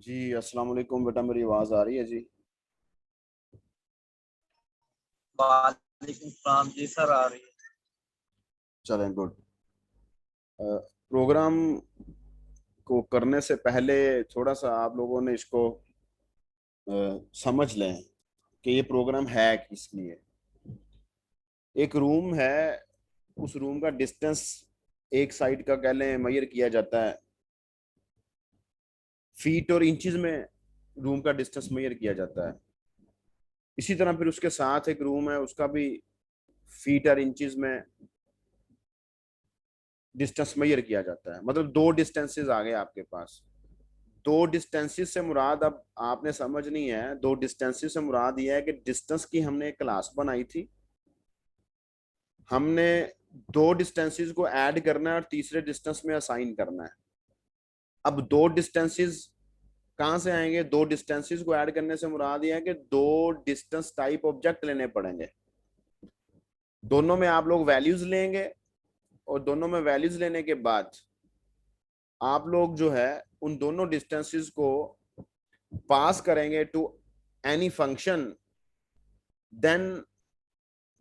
जी अस्सलाम वालेकुम बेटा, मेरी आवाज़ आ रही है जी? वालेकुम सलाम जी सर, आ रही है। चलें, गुड। प्रोग्राम को करने से पहले थोड़ा सा आप लोगों ने इसको समझ लें कि ये प्रोग्राम है किस लिए। एक रूम है, उस रूम का डिस्टेंस एक साइड का कह लें मेजर किया जाता है फीट और इंचज में। रूम का डिस्टेंस मेजर किया जाता है। इसी तरह फिर उसके साथ एक रूम है, उसका भी फीट और इंचज में डिस्टेंस मेजर किया जाता है। मतलब दो डिस्टेंसेस आ गए आपके पास। दो डिस्टेंसेस से मुराद अब आपने समझनी है। दो डिस्टेंसेस से मुराद यह है कि डिस्टेंस की हमने एक क्लास बनाई थी, हमने दो डिस्टेंसेस को ऐड करना है और तीसरे डिस्टेंस में असाइन करना है। अब दो डिस्टेंसेस कहां से आएंगे? दो डिस्टेंसेस को ऐड करने से मुराद यह है कि दो डिस्टेंस टाइप ऑब्जेक्ट लेने पड़ेंगे। दोनों में आप लोग वैल्यूज लेंगे और दोनों में वैल्यूज लेने के बाद आप लोग जो है उन दोनों डिस्टेंसेस को पास करेंगे टू एनी फंक्शन। देन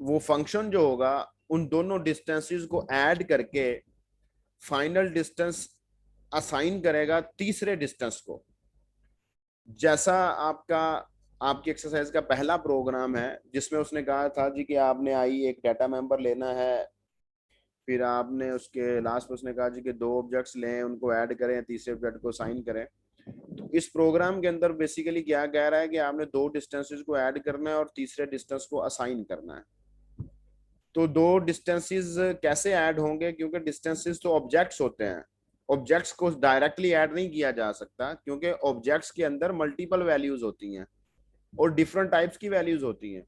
वो फंक्शन जो होगा उन दोनों डिस्टेंसेस को ऐड करके फाइनल डिस्टेंस असाइन करेगा तीसरे डिस्टेंस को। जैसा आपका आपकी एक्सरसाइज का पहला प्रोग्राम है जिसमें उसने कहा था जी कि आपने आई एक डाटा मेंबर लेना है, फिर आपने उसके लास्ट में उसने कहा जी कि दो ऑब्जेक्ट्स लें, उनको ऐड करें, तीसरे ऑब्जेक्ट को असाइन करें। तो इस प्रोग्राम के अंदर बेसिकली क्या कह रहा है कि आपने दो डिस्टेंसेस को ऐड करना है और तीसरे डिस्टेंस को असाइन करना है। तो दो डिस्टेंसेस कैसे ऐड होंगे? क्योंकि डिस्टेंसेस तो ऑब्जेक्ट्स होते हैं, ऑब्जेक्ट्स को डायरेक्टली ऐड नहीं किया जा सकता क्योंकि ऑब्जेक्ट्स के अंदर मल्टीपल वैल्यूज होती हैं और डिफरेंट टाइप्स की वैल्यूज होती हैं।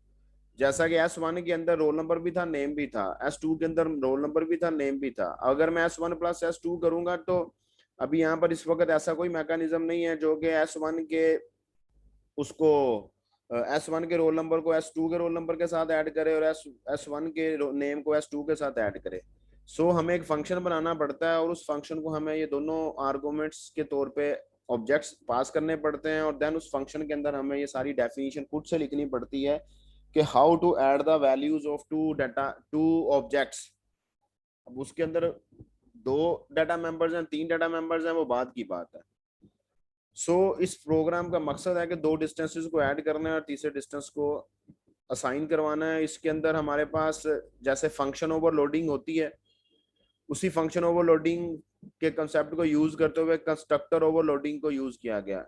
जैसा कि S1 के अंदर रोल नंबर भी था, नेम भी था, S2 के अंदर रोल नंबर भी था, नेम भी था। अगर मैं S1 प्लस S2 करूंगा तो अभी यहाँ पर इस वक्त ऐसा कोई मैकेनिज्म नहीं है जो कि S1 के उसको S1 के रोल नंबर को S2 के रोल नंबर के साथ ऐड करे और S1 के नेम को S2 के साथ ऐड करे। सो हमें एक फंक्शन बनाना पड़ता है और उस फंक्शन को हमें ये दोनों आर्गुमेंट्स के तौर पे ऑब्जेक्ट्स पास करने पड़ते हैं और देन उस फंक्शन के अंदर हमें ये सारी डेफिनेशन खुद से लिखनी पड़ती है कि how to add the values of two objects. अब उसके अंदर दो डाटा मेंबर्स हैं, तीन डाटा मेंबर्स हैं, वो बात की बात है। इस प्रोग्राम का मकसद है कि दो डिस्टेंसेस को ऐड करना है और तीसरे डिस्टेंस को असाइन करवाना है। इसके अंदर हमारे पास जैसे फंक्शन ओवरलोडिंग होती है, उसी फंक्शन ओवरलोडिंग के कंसेप्ट को यूज करते हुए कंस्ट्रक्टर ओवरलोडिंग को यूज किया गया।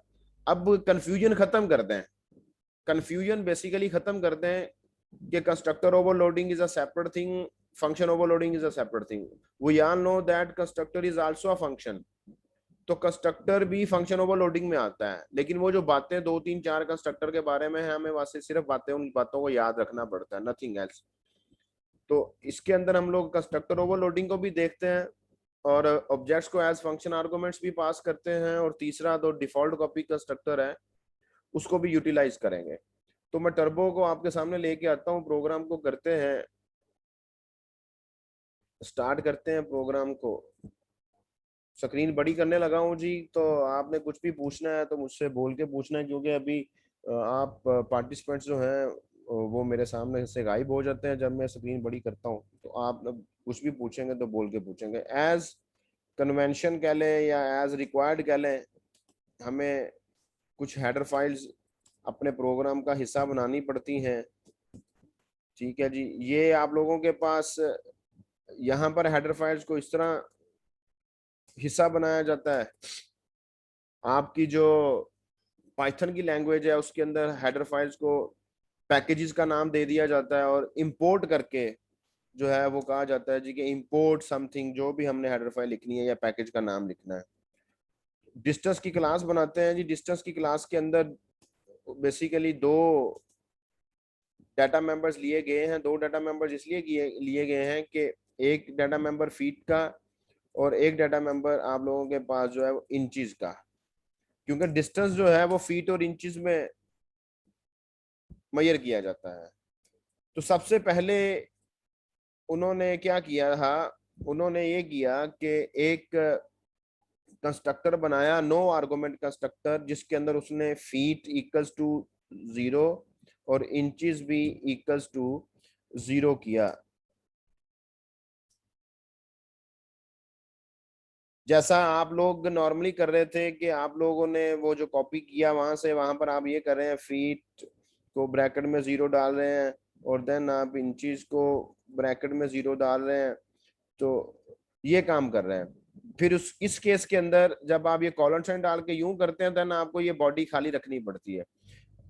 अब कंफ्यूजन खत्म करते हैं, कंफ्यूजन बेसिकली खत्म करते हैं कि constructor overloading is a separate thing, function overloading is a separate thing. We all know that constructor is also a function. तो कंस्ट्रक्टर भी फंक्शन ओवरलोडिंग में आता है, लेकिन वो जो बातें दो तीन चार कंस्ट्रक्टर के बारे में है, हमें वहां सिर्फ बातें उन बातों को याद रखना पड़ता है, नथिंग एल्स। तो इसके अंदर हम लोग कंस्ट्रक्टर ओवरलोडिंग को भी देखते हैं और ऑब्जेक्ट्स को एज फंक्शन आर्गुमेंट्स भी पास करते हैं, और तीसरा तो डिफॉल्ट कॉपी कंस्ट्रक्टर है उसको भी यूटिलाइज करेंगे। तो मैं टर्बो को आपके सामने लेके आता हूँ, प्रोग्राम को करते हैं, स्टार्ट करते हैं प्रोग्राम को। स्क्रीन बड़ी करने लगा हूँ जी, तो आपने कुछ भी पूछना है तो मुझसे बोल के पूछना है, क्योंकि अभी आप पार्टिसिपेंट्स जो हैं वो मेरे सामने से गायब हो जाते हैं जब मैं स्क्रीन बड़ी करता हूँ। तो आप कुछ भी पूछेंगे तो बोल के पूछेंगे। एज कन्वेंशन कह लें या एज रिक्वायर्ड कह लें, हमें कुछ हेडर फाइल्स अपने प्रोग्राम का हिस्सा बनानी पड़ती हैं। ठीक है जी, ये आप लोगों के पास यहाँ पर हेडर फाइल्स को इस तरह हिस्सा बनाया जाता है। आपकी जो पाइथन की लैंग्वेज है उसके अंदर हेडर फाइल्स को पैकेजेस का नाम दे दिया जाता है और इंपोर्ट करके जो है वो कहा जाता है जी कि इंपोर्ट समथिंग, जो भी हमने हेडर फाइल लिखनी है या पैकेज का नाम लिखना है। डिस्टेंस की क्लास बनाते हैं जी। डिस्टेंस की क्लास के अंदर बेसिकली दो डाटा मेंबर्स लिए गए हैं। दो डाटा मेंबर्स इसलिए लिए गए हैं कि एक डाटा मेंबर फीट का और एक डाटा मेंबर आप लोगों के पास जो है वो इंचज का, क्योंकि डिस्टेंस जो है वो फीट और इंचज में मेजर किया जाता है। तो सबसे पहले उन्होंने क्या किया था, उन्होंने ये किया कि एक कंस्ट्रक्टर बनाया, नो आर्गुमेंट कंस्ट्रक्टर, जिसके अंदर उसने फीट इक्वल्स टू 0 और इंचेस भी इक्वल्स टू 0 किया। जैसा आप लोग नॉर्मली कर रहे थे कि आप लोगों ने वो जो कॉपी किया वहां से वहां पर आप ये कर रहे हैं, फीट को ब्रैकेट में 0 डाल रहे हैं और देन आप इंचेस को ब्रैकेट में 0 डाल रहे हैं, तो ये काम कर रहे हैं। फिर इस केस के अंदर जब आप ये कॉलन साइन डाल के यूं करते हैं देन आपको ये बॉडी खाली रखनी पड़ती है।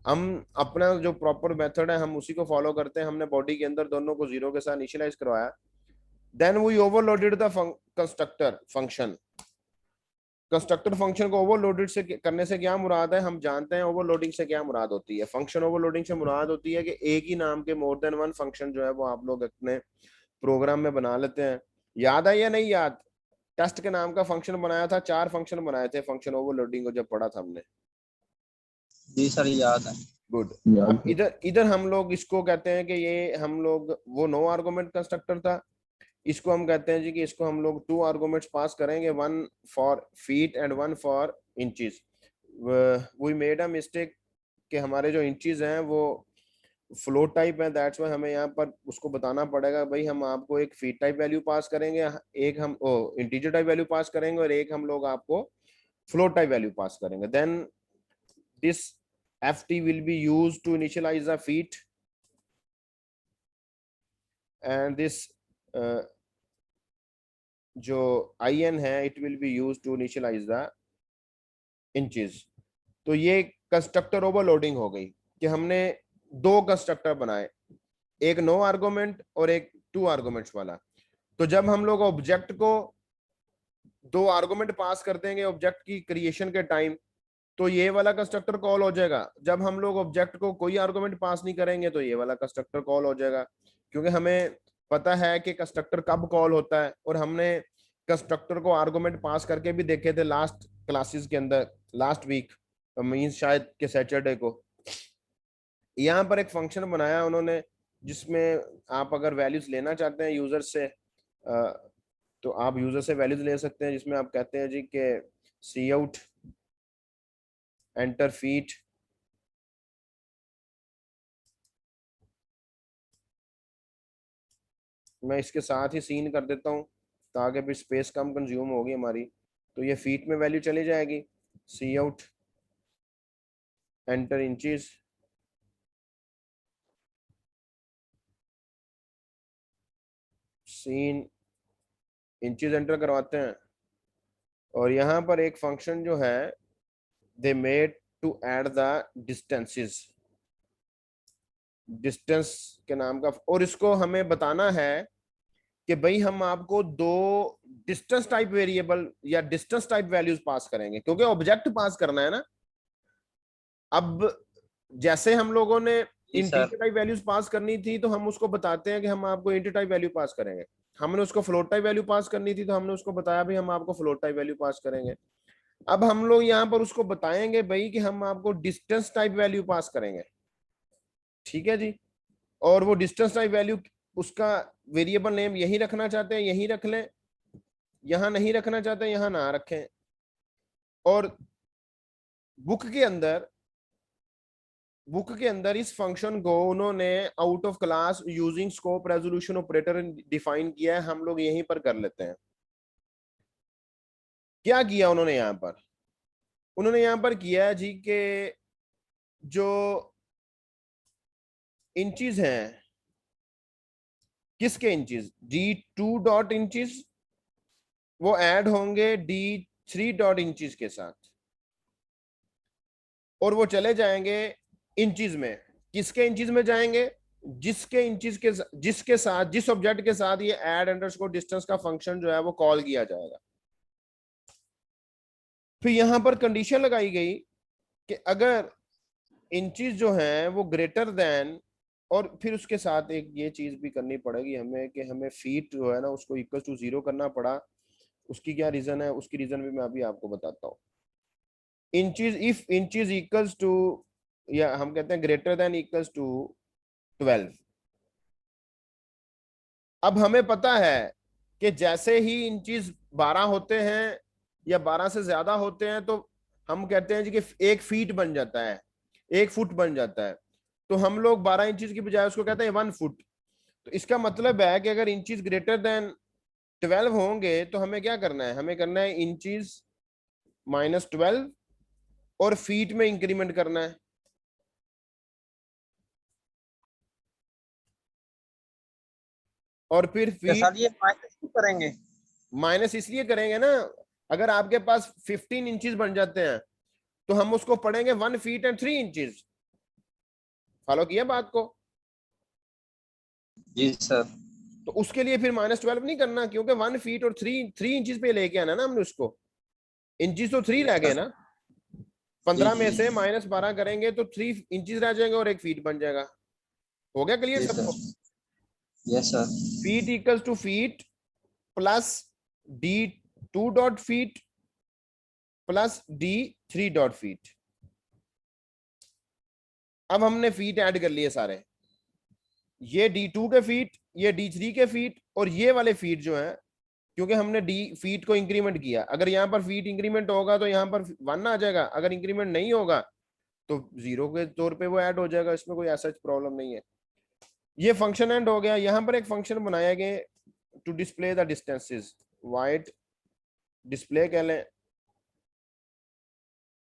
हम अपना जो प्रॉपर मेथड है हम उसी को फॉलो करते हैं। हमने बॉडी के अंदर दोनों को 0 के साथ इनिशियलाइज करवाया, then we overloaded the constructor function. Constructor function को ओवरलोडेड से करने से क्या मुराद है, हम जानते हैं ओवरलोडिंग से क्या मुराद होती है। फंक्शन ओवरलोडिंग से मुराद होती है कि एक ही नाम के मोर देन वन फंक्शन जो है वो आप लोग अपने प्रोग्राम में बना लेते हैं। याद है या नहीं याद? टेस्ट के नाम का फंक्शन बनाया था, 4 फंक्शन बनाए थे फंक्शन ओवरलोडिंग को जब पढ़ा था हमने। जी सर याद है। गुड। अब इधर इधर हम लोग इसको कहते हैं कि ये हम लोग वो नो आर्गुमेंट कंस्ट्रक्टर था, इसको हम कहते हैं जी कि इसको हम लोग 2 आर्गुमेंट्स पास करेंगे, 1 for feet and 1 for inches. We made a mistake कि हमारे जो इंचेस हैं वो फ्लोट टाइप है, दैट्स वाई हमें यहाँ पर उसको बताना पड़ेगा भाई हम आपको एक फीट टाइप वैल्यू पास करेंगे, एक हम इंटीजर टाइप वैल्यू पास करेंगे और एक हम लोग आपको फ्लोट टाइप वैल्यू पास करेंगे। Then this ft will be used to initialize the feet and this जो in है it will be used to initialize the inches। तो ये कंस्ट्रक्टर ओवरलोडिंग हो गई कि हमने 2 कंस्ट्रक्टर बनाए, एक नो आर्गुमेंट और एक 2 आर्गुमेंट्स वाला। तो जब हम लोग ऑब्जेक्ट को 2 आर्गुमेंट पास कर देंगे ऑब्जेक्ट की क्रिएशन के टाइम, तो ये वाला कंस्ट्रक्टर कॉल हो जाएगा। जब हम लोग ऑब्जेक्ट को कोई आर्गुमेंट पास नहीं करेंगे तो ये वाला कंस्ट्रक्टर कॉल हो जाएगा, क्योंकि हमें पता है कि कंस्ट्रक्टर कब कॉल होता है। और हमने कंस्ट्रक्टर को आर्गुमेंट पास करके भी देखे थे लास्ट क्लासेस के अंदर, लास्ट वीक मींस शायद के सैटरडे को। यहाँ पर एक फंक्शन बनाया उन्होंने जिसमें आप अगर वैल्यूज लेना चाहते हैं यूजर से तो आप यूजर से वैल्यूज ले सकते हैं, जिसमें आप कहते हैं जी कि सी आउट एंटर फीट मैं इसके साथ ही सीन कर देता हूँ ताकि फिर स्पेस कम कंज्यूम होगी हमारी। तो ये फीट में वैल्यू चली जाएगी, cout enter inches, cin inches enter करवाते हैं। और यहाँ पर एक फंक्शन जो है they made to add the distances, distance के नाम का, और इसको हमें बताना है कि भाई हम आपको 2 डिस्टेंस टाइप वेरिएबल या डिस्टेंस टाइप वैल्यूज पास करेंगे, क्योंकि ऑब्जेक्ट पास करना है ना। अब जैसे हम लोगों ने जी sir. Integer type values pass करनी थी तो हम उसको बताते हैं कि हम आपको इंट टाइप वैल्यू पास करेंगे। हमने उसको फ्लोट टाइप वैल्यू पास करनी थी तो हमने उसको बताया भाई हम आपको फ्लोट टाइप वैल्यू पास करेंगे। अब हम लोग यहाँ पर उसको बताएंगे भाई कि हम आपको डिस्टेंस टाइप वैल्यू पास करेंगे, ठीक है जी। और वो डिस्टेंस टाइप वैल्यू उसका वेरिएबल नेम यही रखना चाहते हैं यही रख लें, यहां नहीं रखना चाहते यहां ना रखें। और बुक के अंदर इस फंक्शन को उन्होंने out of class using scope resolution operator define किया है, हम लोग यहीं पर कर लेते हैं। क्या किया उन्होंने यहां पर? उन्होंने यहां पर किया है जी के जो इंचेस हैं, किसके इंचेस, D2 डॉट इंचेस, वो ऐड होंगे D3 डॉट इंचेस के साथ और वो चले जाएंगे इंचेस में। किसके इंचेस में जाएंगे? जिसके साथ जिस ऑब्जेक्ट के साथ ये ऐड अंडरस्कोर डिस्टेंस का फंक्शन जो है वो कॉल किया जाएगा। फिर यहां पर कंडीशन लगाई गई कि अगर इंचेस जो हैं वो ग्रेटर देन, और फिर उसके साथ एक ये चीज भी करनी पड़ेगी हमें कि हमें फीट जो है ना उसको इक्वल टू 0 करना पड़ा। उसकी क्या रीजन है, उसकी रीजन भी मैं अभी आपको बताता हूँ। Inches, if inches equals to, या हम कहते हैं ग्रेटर देन इक्वल्स टू 12। अब हमें पता है कि जैसे ही इंचेस 12 होते हैं या 12 से ज्यादा होते हैं तो हम कहते हैं जी कि 1 फीट बन जाता है, 1 फुट बन जाता है। तो हम लोग 12 इंचज की बजाय उसको कहते हैं 1 फुट। तो इसका मतलब है कि अगर इंचज ग्रेटर देन 12 होंगे तो हमें क्या करना है, हमें करना है इंचज -12 और फीट में इंक्रीमेंट करना है। और फिर क्या फीट सर ये माइनस क्यों करेंगे? माइनस इसलिए करेंगे ना, अगर आपके पास 15 इंचज बन जाते हैं तो हम उसको पढ़ेंगे 1 फीट एंड 3 इंचज। फॉलो किया बात को? जी सर। तो उसके लिए फिर -12 नहीं करना, क्योंकि 1 फीट और 3 इंचज पे लेके आना ना हमने उसको। इंचज तो 3 रह गए सर ना, जी 15 में जी से -12 करेंगे तो 3 इंचज रह जाएंगे और 1 फीट बन जाएगा। हो गया क्लियर जी सर। सबको? Yes sir. Feet equals to feet plus D2 dot feet plus D3 dot feet. अब हमने फीट ऐड कर लिए सारे, ये D2 के फीट, ये D3 के फीट और ये वाले फीट जो है, क्योंकि हमने डी फीट को इंक्रीमेंट किया। अगर यहाँ पर फीट इंक्रीमेंट होगा तो यहाँ पर 1 आ जाएगा, अगर इंक्रीमेंट नहीं होगा तो 0 के तौर पे वो ऐड हो जाएगा, इसमें कोई ऐसा प्रॉब्लम नहीं है। ये फंक्शन एंड हो गया। यहाँ पर एक फंक्शन बनाया गया to display the distances, void display कह लें,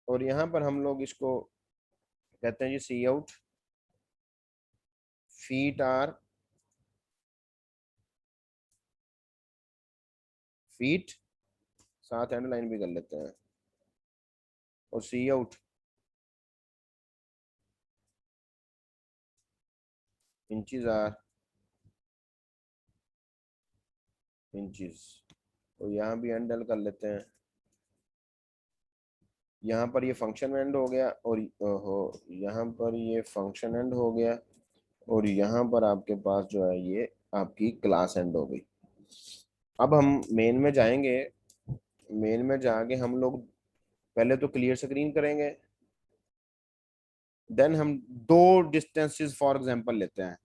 और यहाँ पर हम लोग इसको कहते हैं जी सी आउट फीट आर फीट, साथ एंड लाइन भी कर लेते हैं, और सी आउट इंचज आर इंचज, तो यहाँ भी एंड कर लेते हैं। यहाँ पर ये फंक्शन एंड हो गया, और यहाँ पर ये फंक्शन एंड हो गया, और यहाँ पर आपके पास जो है ये आपकी क्लास एंड हो गई। अब हम मेन में जाएंगे, मेन में जाके हम लोग पहले तो क्लियर स्क्रीन करेंगे, देन हम दो डिस्टेंसेस फॉर एग्जांपल लेते हैं।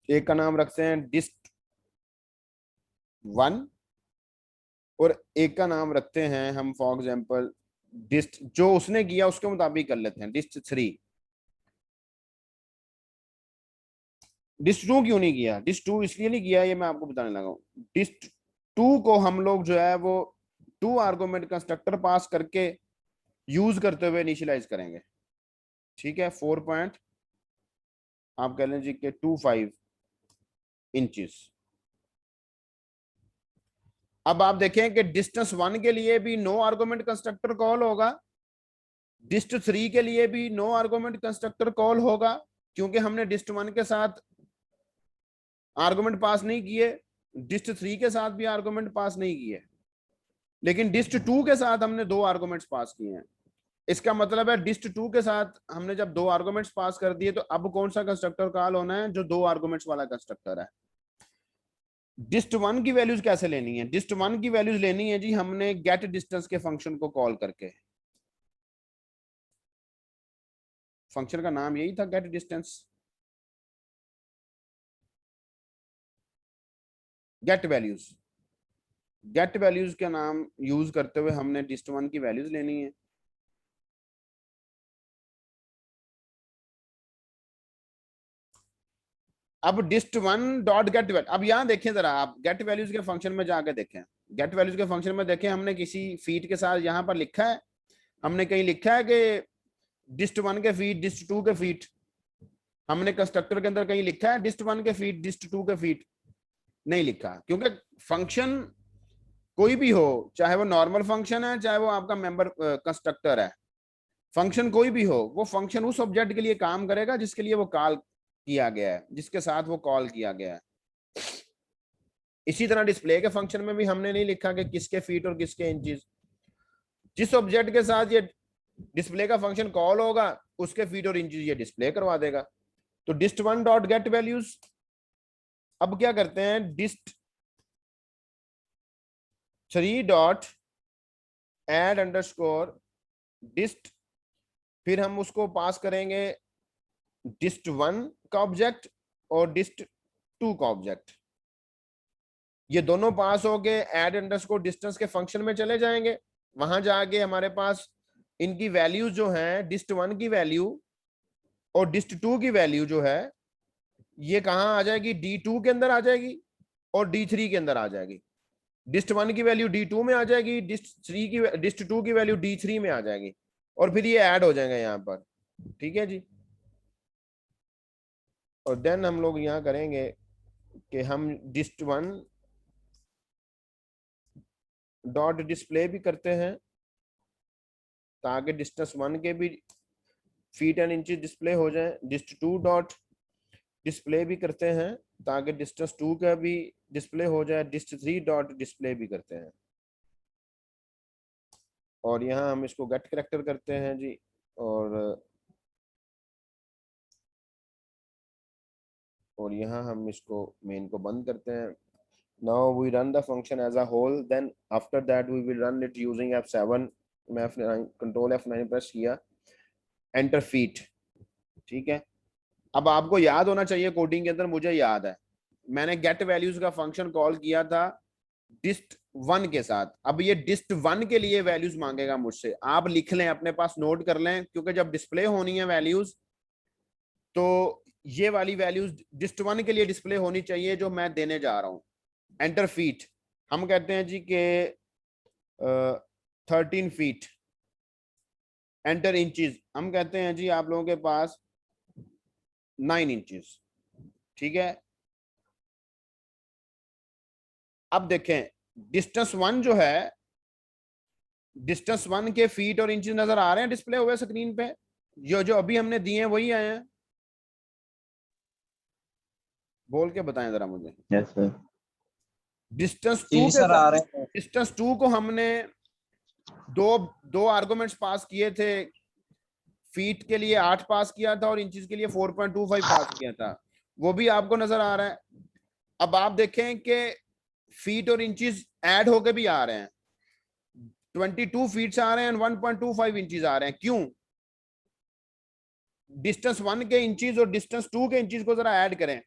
एक का नाम रखते हैं dist1 और एक का नाम रखते हैं हम फॉर एग्जांपल डिस्ट, जो उसने किया उसके मुताबिक कर लेते हैं dist3। dist2 क्यों नहीं किया? dist2 इसलिए नहीं किया, ये मैं आपको बताने लगा हूं। dist2 को हम लोग जो है वो 2 आर्गुमेंट कंस्ट्रक्टर पास करके यूज करते हुए इनिशियलाइज करेंगे। ठीक है, 4 पॉइंट आप कह लीजिए कि 25 इंचज। अब आप देखें कि डिस्टेंस 1 के लिए भी नो आर्गुमेंट कंस्ट्रक्टर कॉल होगा, dist3 के लिए भी नो आर्गुमेंट कंस्ट्रक्टर कॉल होगा, क्योंकि हमने dist1 के साथ आर्गुमेंट पास नहीं किए, dist3 के साथ भी आर्गुमेंट पास नहीं किए, लेकिन dist2 के साथ हमने 2 आर्गुमेंट्स पास किए हैं। इसका मतलब है dist2 के साथ हमने जब 2 आर्गुमेंट्स पास कर दिए तो अब कौन सा कंस्ट्रक्टर कॉल होना है? जो 2 आर्गुमेंट्स वाला कंस्ट्रक्टर है। dist1 की वैल्यूज कैसे लेनी है? dist1 की वैल्यूज लेनी है जी हमने गेट डिस्टेंस के फंक्शन को कॉल करके। फंक्शन का नाम यही था, get distance, get values. Get values का नाम यूज करते हुए हमने dist1 की वैल्यूज लेनी है। अब dist1 डॉट गेट, अब यहां देखें जरा, आप गेट वैल्यूज के फंक्शन में जाके देखें, गेट वैल्यूज के फंक्शन में देखें, हमने किसी फीट के साथ यहां पर लिखा है, हमने कहीं लिखा है कि dist1 के फीट dist2 के फीट, हमने कंस्ट्रक्टर के अंदर कहीं लिखा है dist1 के फीट dist2 के फीट? नहीं लिखा, क्योंकि फंक्शन कोई भी हो, चाहे वो नॉर्मल फंक्शन है चाहे वो आपका मेंबर कंस्ट्रक्टर है, फंक्शन कोई भी हो, वो फंक्शन उस ऑब्जेक्ट के लिए काम करेगा जिसके लिए वो कॉल किया गया है, जिसके साथ वो कॉल किया गया है। इसी तरह डिस्प्ले के फंक्शन में भी हमने नहीं लिखा कि किसके फीट और किसके इंचज, जिस ऑब्जेक्ट के साथ ये डिस्प्ले का फंक्शन कॉल होगा उसके फीट और इंचज ये डिस्प्ले करवा देगा। तो dist1 डॉट गेट वैल्यूज, अब क्या करते हैं, dist3 डॉट एड अंडरस्कोर डिस्ट, फिर हम उसको पास करेंगे dist1 का ऑब्जेक्ट और dist2 का ऑब्जेक्ट। ये दोनों पास हो गए, ऐड अंडरस्कोर डिस्टेंस के फंक्शन में चले जाएंगे। वहां जाके हमारे पास इनकी वैल्यू जो है, dist1 की वैल्यू और dist2 की वैल्यू जो है, ये कहां आ जाएगी, D2 के अंदर आ जाएगी और D3 के अंदर आ जाएगी। dist1 की वैल्यू D2 में आ जाएगी, dist2 की वैल्यू D3 में आ जाएगी, और फिर ये ऐड हो जाएंगे यहाँ पर। ठीक है जी। और देन हम लोग यहाँ करेंगे कि हम dist1 डॉट डिस्प्ले भी करते हैं, ताकि dist1 के भी फीट एंड इंचेस डिस्प्ले हो जाए। dist2 डॉट डिस्प्ले भी करते हैं, ताकि dist2 का भी डिस्प्ले हो जाए। dist3 डॉट डिस्प्ले भी करते हैं। और यहाँ हम इसको गेट कैरेक्टर करते हैं जी, और यहाँ हम इसको मेन को बंद करते हैं। Now we run the function as a whole, then after that we will run it using F7। मैं कंट्रोल F9 प्रेस किया, एंटर फीट। ठीक है, अब आपको याद होना चाहिए, कोडिंग के अंदर मुझे याद है, मैंने गेट वैल्यूज का फंक्शन कॉल किया था dist1 के साथ। अब ये dist1 के लिए वैल्यूज मांगेगा मुझसे, आप लिख लें, अपने पास नोट कर लें, क्योंकि जब डिस्प्ले होनी है वैल्यूज, तो ये वाली वैल्यूज dist1 के लिए डिस्प्ले होनी चाहिए जो मैं देने जा रहा हूं। एंटर फीट, हम कहते हैं जी के 13 फीट। एंटर इंचेस, हम कहते हैं जी आप लोगों के पास 9 इंचेस। ठीक है, अब देखें dist1 जो है, dist1 के फीट और इंचेस नजर आ रहे हैं डिस्प्ले हुए स्क्रीन पे, जो जो अभी हमने दिए हैं वही आए हैं। बोल के बताएं जरा मुझे। Yes sir. dist2 सर आ रहे हैं। dist2 को हमने दो आर्गुमेंट्स पास किए थे। फीट के लिए 8 पास किया था और इंचेस के लिए 4.25 पास किया था, वो भी आपको नजर आ रहा है। अब आप देखें कि फीट और इंचेस ऐड होके भी आ रहे हैं, 22 फीट आ रहे हैं, 1.25 इंचेस आ रहे हैं। क्यों? dist1 के इंचेस और dist2 के इंचेस को जरा ऐड करें,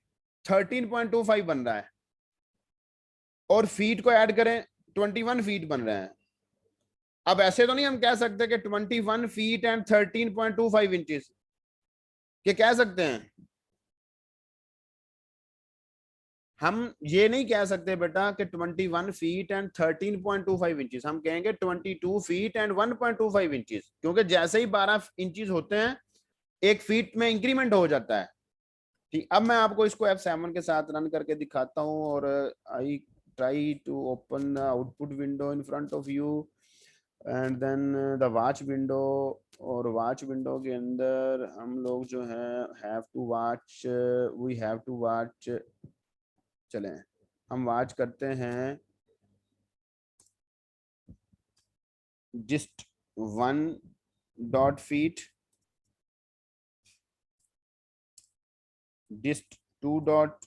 13.25 बन रहा है, और फीट को ऐड करें, 21 फीट बन रहे हैं। अब ऐसे तो नहीं हम कह सकते कि 21 फीट एंड 13.25 इंचेस, ये कह सकते हैं? हम ये नहीं कह सकते बेटा कि 21 फीट एंड 13.25 इंचेस, हम कहेंगे 22 फीट एंड 1.25 इंचेस, क्योंकि जैसे ही 12 इंचेस होते हैं एक फीट में इंक्रीमेंट हो जाता है। ठीक, अब मैं आपको इसको F7 के साथ रन करके दिखाता हूं, और I try to open output window in front of you, and then the watch window. और वॉच विंडो के अंदर हम लोग जो है have to watch, we have to watch, चलें हम वॉच करते हैं dist1 dot feet, dist2 dot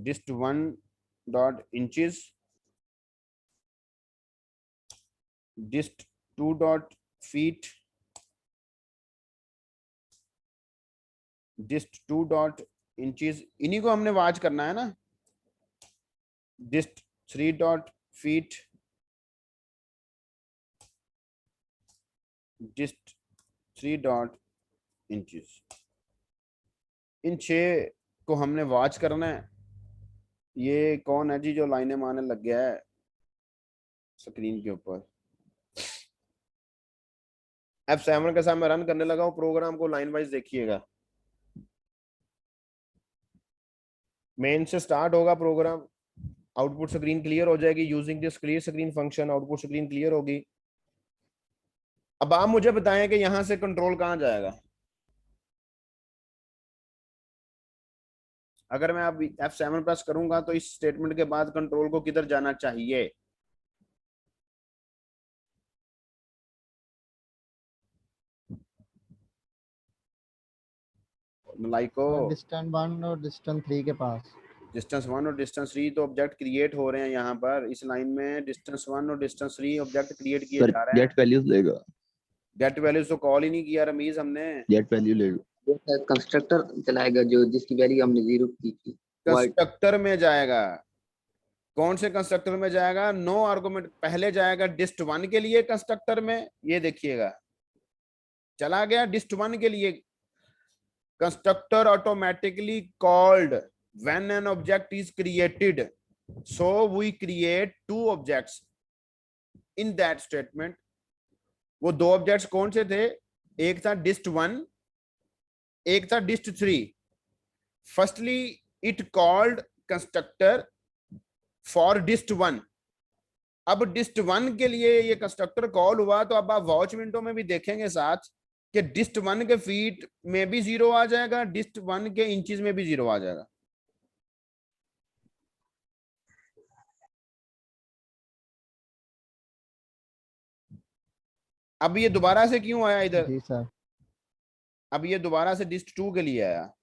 dist1 dot inches, dist2 dot feet, dist2 dot inches, इन्हीं को हमने वॉच करना है ना। dist3 dot feet, dist3 dot inches, इन 6 को हमने वॉच करना है। ये कौन है जी जो लाइनें मारने लग गया है स्क्रीन के ऊपर? F7 के साथ मैं रन करने लगा हूं प्रोग्राम को, लाइन वाइज देखिएगा। मेन से स्टार्ट होगा प्रोग्राम, आउटपुट स्क्रीन क्लियर हो जाएगी using this clear screen function, output screen clear होगी। अब आप मुझे बताएं कि यहां से कंट्रोल कहां जाएगा। अगर मैं अब F7 प्रेस करूंगा तो इस स्टेटमेंट के बाद कंट्रोल को किधर जाना चाहिए? लाइको, dist1 और dist3 के पास। dist1 और dist3 तो ऑब्जेक्ट क्रिएट हो रहे हैं यहाँ पर इस लाइन में। dist1 और dist3 ऑब्जेक्ट क्रिएट किए जा रहे हैं। गेट वैल्यूज लेगा, गेट वैल्यूज तो कॉल ही नहीं किया रमीज हमने। गेट वैल्यू लेगा, कंस्ट्रक्टर चलाएगा जो जिसकी वैल्यू हमने 0 की थी। कंस्ट्रक्टर में जाएगा, कौन से कंस्ट्रक्टर में जाएगा? नो आर्गुमेंट, पहले जाएगा डिस्ट 1 के लिए कंस्ट्रक्टर में, ये देखिएगा चला गया डिस्ट 1 के लिए। Constructor automatically called when an object is created, so we create 2 objects in that statement. वो 2 ऑब्जेक्ट्स कौन से थे? एक था डिस्ट 1, एक था dist 3। Firstly it called constructor for dist 1। अब डिस्ट 1 के लिए ये कंस्ट्रक्टर कॉल हुआ, तो अब आप वॉच विंडो में भी देखेंगे साथ कि डिस्ट 1 के फीट में भी 0 आ जाएगा, डिस्ट 1 के इंचेस में भी 0 आ जाएगा। अब ये दोबारा से क्यों आया इधर? जी सर। अब ये दोबारा से डिस्ट 2 के लिए आया।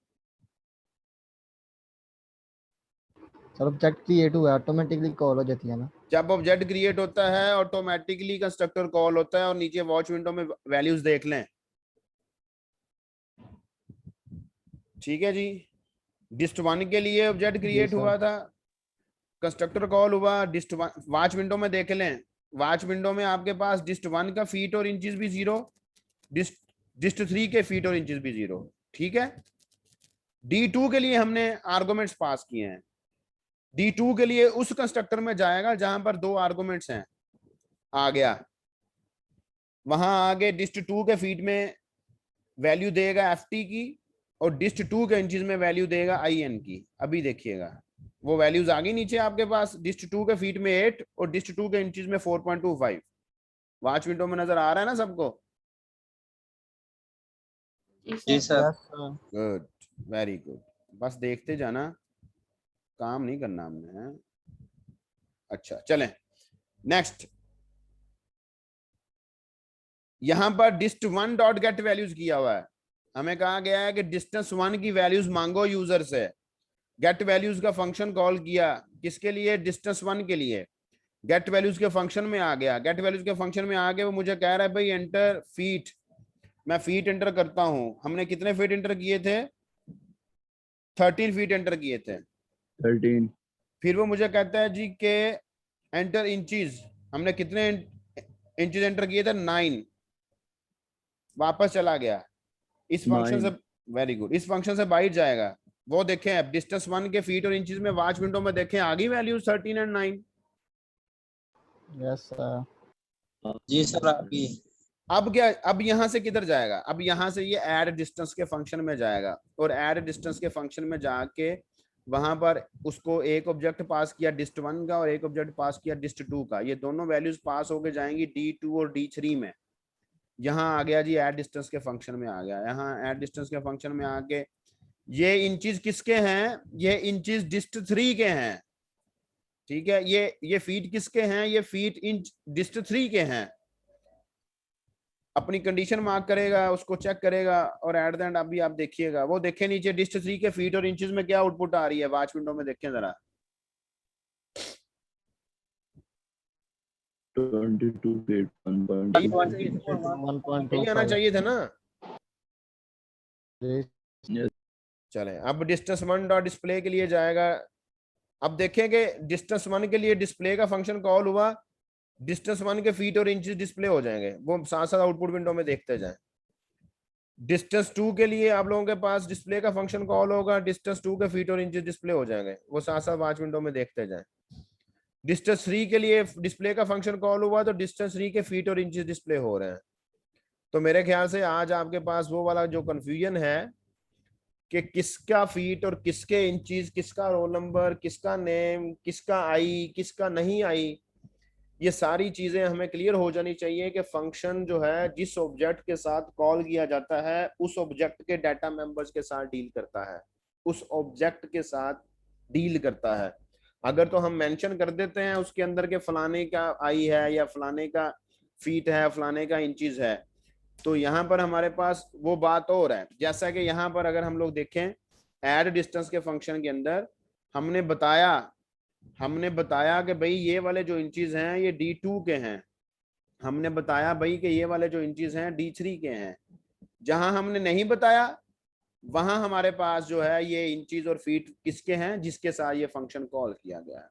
सर ऑब्जेक्ट क्रिएट हुआ, ऑटोमेटिकली कॉल हो जाती है ना। जब ऑब्जेक्ट क्रिएट होता है ऑटोमेटिकली कंस्ट्रक्टर कॉल होता है, और नीचे वॉच विंडो में वैल्यूज देख लें। ठीक है जी, डिस्ट 1 के लिए ऑब्जेक्ट क्रिएट हुआ था, कंस्ट्रक्टर कॉल हुआ, डिस्ट 1 वॉच विंडो में देख लें। वॉच विंडो में आपके पास डिस्ट 1 का फीट और इंचेस भी 0, डिस्ट 3 के फीट और इंचेस भी 0। ठीक है, D2 के लिए हमने आर्गुमेंट्स पास किए हैं। D2 के लिए उस कंस्ट्रक्टर में जाएगा जहां पर 2 आर्गुमेंट्स हैं, आ गया वहां आगे डिस्ट 2 के फीट में वैल्यू देगा FT की, और डिस्ट 2 के इंचेस में वैल्यू देगा IN की। अभी देखिएगा वो वैल्यूज आ गई नीचे आपके पास, डिस्ट 2 के फीट में 8 और डिस्ट 2 के इंचेस में 4.25। वॉच विंडो में नजर आ रहा है ना सबको? जी सर। Good, very good. बस देखते जाना, काम नहीं करना हमने। अच्छा चलें नेक्स्ट। यहां पर डिस्ट 1 डॉट गेट वैल्यूज किया हुआ है। हमें कहा गया है कि डिस्टेंस 1 की वैल्यूज मांगो यूजर से। गेट वैल्यूज का फंक्शन कॉल किया किसके लिए? डिस्टेंस 1 के लिए। गेट वैल्यूज के फंक्शन में आ गया, गेट वैल्यूज के फंक्शन में आके वो मुझे कह रहा है भाई एंटर फीट। मैं फीट एंटर करता हूं। हमने कितने फीट एंटर किए थे? 13 फीट एंटर किए थे। 13। फिर वो मुझे कहता है जी के एंटर इंचेस। हमने कितने इंचेस एंटर किए थे? 9। वापस चला गया इस फंक्शन से। वेरी गुड, इस फंक्शन से बाहर जाएगा। वो देखें अब डिस्टेंस 1 के फीट और इंचेस में वॉच विंडो में देखें आ गई वैल्यू 13 और 9। Yes sir. जी सर अभी। अब क्या? अब यहां से किधर जाएगा? अब यहां से ये ऐड डिस्टेंस के फंक्शन में जाएगा, और ऐड डिस्टेंस के फंक्शन में जाके वहां पर उसको एक ऑब्जेक्ट पास किया डिस्ट 1 का और एक ऑब्जेक्ट पास किया डिस्ट 2 का। ये दोनों वैल्यूज पास होके जाएंगी D2 और D3 में। यहाँ आ गया जी ऐड डिस्टेंस के फंक्शन में आ गया। यहाँ ऐड डिस्टेंस के फंक्शन में आके ये इंचेस किसके हैं? ये इंचेस डिस्ट 3 के हैं। ठीक है, ये फीट किसके हैं? ये फीट इंच डिस्ट 3 के हैं। अपनी कंडीशन मार्क करेगा, उसको चेक करेगा, और एट द एंड अभी आप देखिएगा वो देखे नीचे डिस्ट 3 के फीट और इंचेस में क्या आउटपुट आ रही है। वॉच विंडो में देखें जरा। 22 feet 1.2 आना चाहिए था ना। जी चले अब डिस्टेंस 1 डॉट डिस्प्ले के लिए जाएगा। अब देखेंगे डिस्टेंस 1 के लिए डिस्प्ले का फंक्शन कॉल हुआ, डिस्टेंस 1 के फीट और इंचेस डिस्प्ले हो जाएंगे। वो साथ साथ आउटपुट विंडो में देखते जाएं। डिस्टेंस 2 के लिए आप लोगों के पास डिस्प्ले का फंक्शन कॉल होगा, डिस्टेंस 2 के फीट और इंचेस डिस्प्ले हो जाएंगे। वो साथ साथ वॉच विंडो में देखते जाएं। डिस्टेंस 3 के लिए डिस्प्ले का फंक्शन कॉल हुआ तो डिस्टेंस 3 के फीट और इंचेस डिस्प्ले हो रहे हैं। तो मेरे ख्याल से आज आपके पास वो वाला जो कंफ्यूजन है कि किसका फीट और किसके इंचेस, किसका रोल नंबर, किसका नेम, किसका आई, किसका नहीं आई, ये सारी चीजें हमें क्लियर हो जानी चाहिए कि फंक्शन जो है जिस ऑब्जेक्ट के साथ कॉल किया जाता है उस ऑब्जेक्ट के डाटा मेंबर्स के साथ डील करता है, उस ऑब्जेक्ट के साथ डील करता है। अगर तो हम मेंशन कर देते हैं उसके अंदर के फलाने का आई है या फलाने का फीट है, फलाने का इंचेस है, तो यहाँ पर हमारे पास वो बात और है। जैसा कि यहाँ पर अगर हम लोग देखें ऐड डिस्टेंस के फंक्शन के अंदर हमने बताया कि भाई ये वाले जो इंचेस हैं ये D2 के हैं। हमने बताया भाई कि ये वाले जो इंचेस हैं D3 के हैं। जहां हमने नहीं बताया वहां हमारे पास जो है ये इंचेस और फीट किसके हैं, जिसके साथ ये फंक्शन कॉल किया गया है।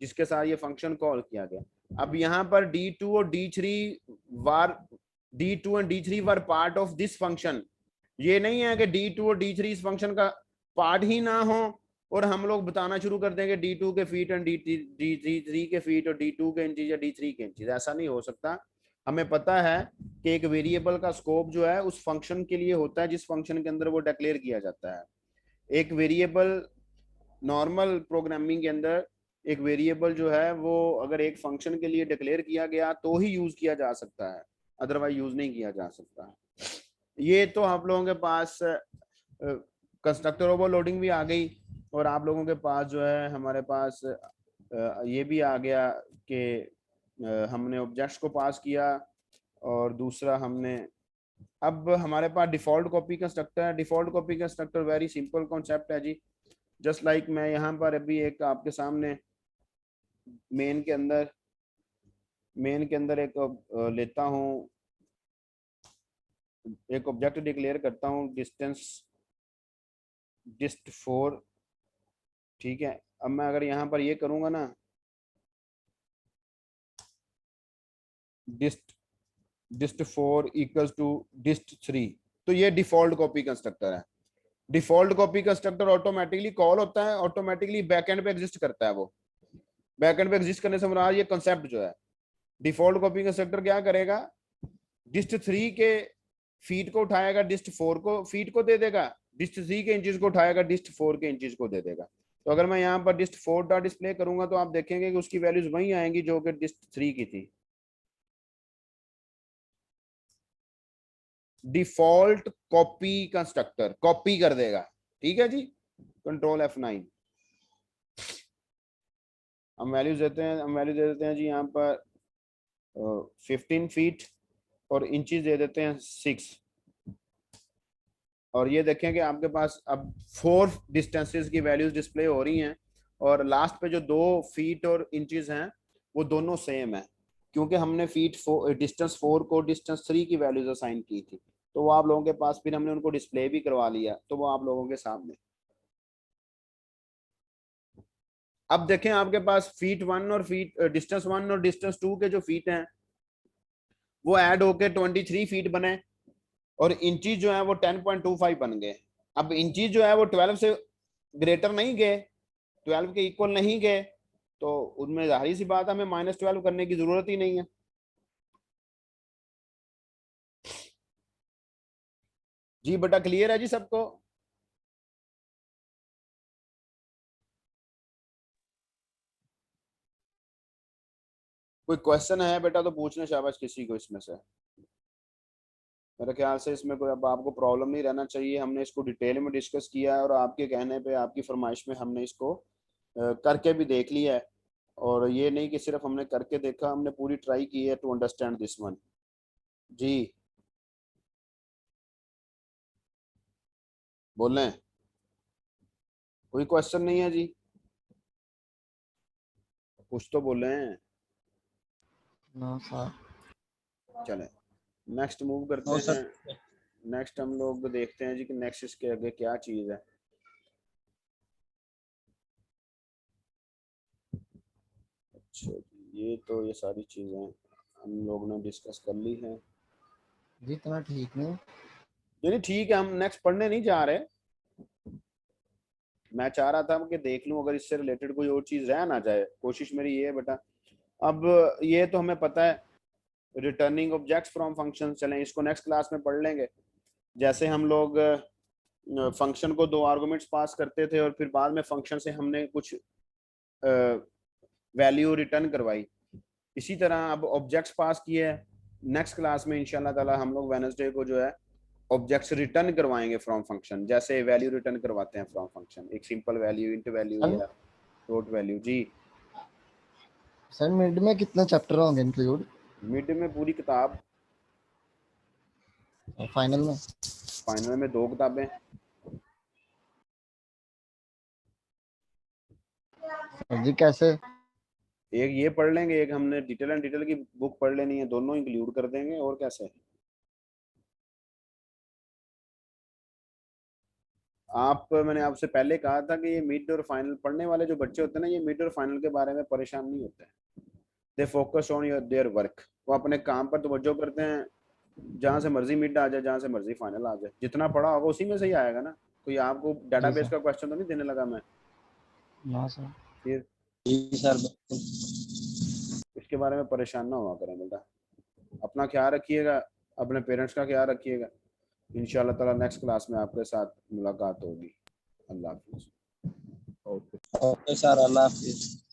जिसके साथ ये फंक्शन कॉल किया गया। अब यहाँ पर D2 और D3 were D2 and D3 were part of this function. ये नहीं है कि D2 और D3 इस फंक्शन का पार्ट ही ना हो और हम लोग बताना शुरू कर देंगे D2 के फीट एंड D3 के फीट और D2 के इंचीज या D3 के इंचीज। ऐसा नहीं हो सकता। हमें पता है कि एक वेरिएबल का स्कोप जो है उस फंक्शन के लिए होता है जिस फंक्शन के अंदर वो डिक्लेयर किया जाता है। एक वेरिएबल नॉर्मल प्रोग्रामिंग के अंदर एक वेरिएबल जो है वो अगर एक फंक्शन के लिए डिक्लेयर किया गया तो ही यूज किया जा सकता है, अदरवाइज यूज नहीं किया जा सकता। ये तो आप लोगों के पास कंस्ट्रक्टर ओवरलोडिंग भी आ गई और आप लोगों के पास जो है हमारे पास ये भी आ गया कि हमने ऑब्जेक्ट्स को पास किया और दूसरा हमने अब हमारे पास डिफॉल्ट कॉपी कंस्ट्रक्टर है। Default copy constructor very simple concept है जी। जस्ट लाइक मैं यहाँ पर अभी एक आपके सामने मेन के अंदर एक लेता हूँ, एक ऑब्जेक्ट डिक्लेयर करता हूँ डिस्टेंस dist4, ठीक है। अब मैं अगर यहाँ पर ये करूंगा ना dist4 इक्वल्स टू dist3, तो ये डिफॉल्ट कॉपी कंस्ट्रक्टर है। Default copy constructor automatically call होता है, ऑटोमेटिकली बैकएंड पे एग्जिस्ट करता है। वो बैकएंड पे एग्जिस्ट करने से मुराद ये कांसेप्ट जो है डिफॉल्ट कॉपी कंस्ट्रक्टर क्या करेगा, dist3 के फीट को उठाएगा, dist4 को फीट को दे देगा, dist3 के इंचेस को उठाएगा, dist4 के इंचेस को दे देगा। तो अगर मैं यहाँ पर dist4 डॉट डिस्प्ले करूंगा तो आप देखेंगे कि उसकी वैल्यूज वही आएंगी जो कि dist3 की थी। डिफॉल्ट कॉपी कंस्ट्रक्टर कॉपी कर देगा, ठीक है जी। Control F9। हम वैल्यूज देते हैं, जी यहाँ पर 15 फीट और इंचेस दे देते हैं 6। और ये देखें कि आपके पास अब 4 डिस्टेंसेस की वैल्यूज डिस्प्ले हो रही हैं और लास्ट पे जो 2 फीट और इंचेस हैं वो दोनों सेम है, क्योंकि हमने डिस्टेंस 4 को डिस्टेंस 3 की वैल्यूज असाइन की थी। तो वो आप लोगों के पास फिर हमने उनको डिस्प्ले भी करवा लिया, तो वो आप लोगों के सामने। अब देखें आपके पास फीट 1 और डिस्टेंस 1 और डिस्टेंस 2 के जो फीट हैं वो ऐड होके 23 फीट बने और इंचीज जो है वो 10.25 बन गए। अब इंचीज जो है वो 12 से ग्रेटर नहीं गए, 12 के इक्वल नहीं गए, तो उनमें जाहिर सी बात है हमें -12 करने की जरूरत ही नहीं है। जी बेटा क्लियर है जी सबको? कोई क्वेश्चन है बेटा तो पूछना शाबाश किसी को इसमें से। मेरे ख्याल से इसमें कोई अब आपको प्रॉब्लम नहीं रहना चाहिए। हमने इसको डिटेल में डिस्कस किया है और आपके कहने पे, आपकी फरमाइश में हमने इसको करके भी देख लिया है। और ये नहीं कि सिर्फ हमने करके देखा, हमने पूरी ट्राई की है टू अंडरस्टैंड दिस वन। जी बोलें, कोई क्वेश्चन नहीं है जी? कुछ तो बोलें। No sir. चलें नेक्स्ट मूव करते नो हैं। सर। नेक्स्ट हम लोग देखते हैं जी कि नेक्स्ट इसके आगे क्या चीज़ है। अच्छा ये तो ये सारी चीज़ें हम लोग ने डिस्कस कर ली हैं जी इतना ठीक नहीं। यानी ठीक है, हम नेक्स्ट पढ़ने नहीं जा रहे। मैं चाह रहा था कि देख लूं अगर इससे रिलेटेड कोई और चीज़ रह ना जाए, कोशिश मेरी ये है बेटा। अब ये तो हमें पता है रिटर्निंग ऑब्जेक्ट्स फ्रॉम फंक्शन, चलें इसको नेक्स्ट क्लास में पढ़ लेंगे। जैसे हम लोग फंक्शन को 2 आर्गुमेंट्स पास करते थे और फिर बाद में फंक्शन से हमने कुछ वैल्यू रिटर्न करवाई, इसी तरह अब ऑब्जेक्ट्स पास किए हैं। नेक्स्ट क्लास में इंशाल्लाह ताला हम लोग वेडनेसडे को जो है ऑब्जेक्ट्स रिटर्न करवाएंगे फ्रॉम फंक्शन, जैसे वैल्यू रिटर्न करवाते हैं फ्रॉम फंक्शन, एक simple value, int value sir या फ्लोट वैल्यू। जी सर मिड में कितने चैप्टर होंगे इंक्लूड? मिड में पूरी किताब, और फाइनल में? फाइनल में 2 किताबें। सर जी कैसे? एक ये पढ़ लेंगे, एक हमने डिटेल एंड डिटेल की बुक पढ़ लेनी है, दोनों इंक्लूड कर देंगे। और कैसे मैंने आपसे पहले कहा था कि ये मिड और फाइनल पढ़ने वाले जो बच्चे होते हैं ना, ये मिड और फाइनल के बारे में परेशान नहीं होते हैं। They focus on their work, वो अपने काम पर तवज्जो करते हैं। जहां से मर्जी मिड आ जाए, जहां से मर्जी फाइनल आ जाए, जितना पढ़ा होगा उसी में से ही आएगा ना। कोई आपको डेटाबेस सर। का क्वेश्चन तो नहीं देने लगा मैं। ना सर। फिर जी सर बिल्कुल। इसके बारे में परेशान ना हुआ करें बेटा। अपना ख्याल रखिएगा, अपने पेरेंट्स का ख्याल रखिएगा। इंशाल्लाह ताला नेक्स्ट क्लास में आपके साथ मुलाकात होगी। अल्लाह हाफिज़। Okay. ओके सर, अल्लाह हाफिज।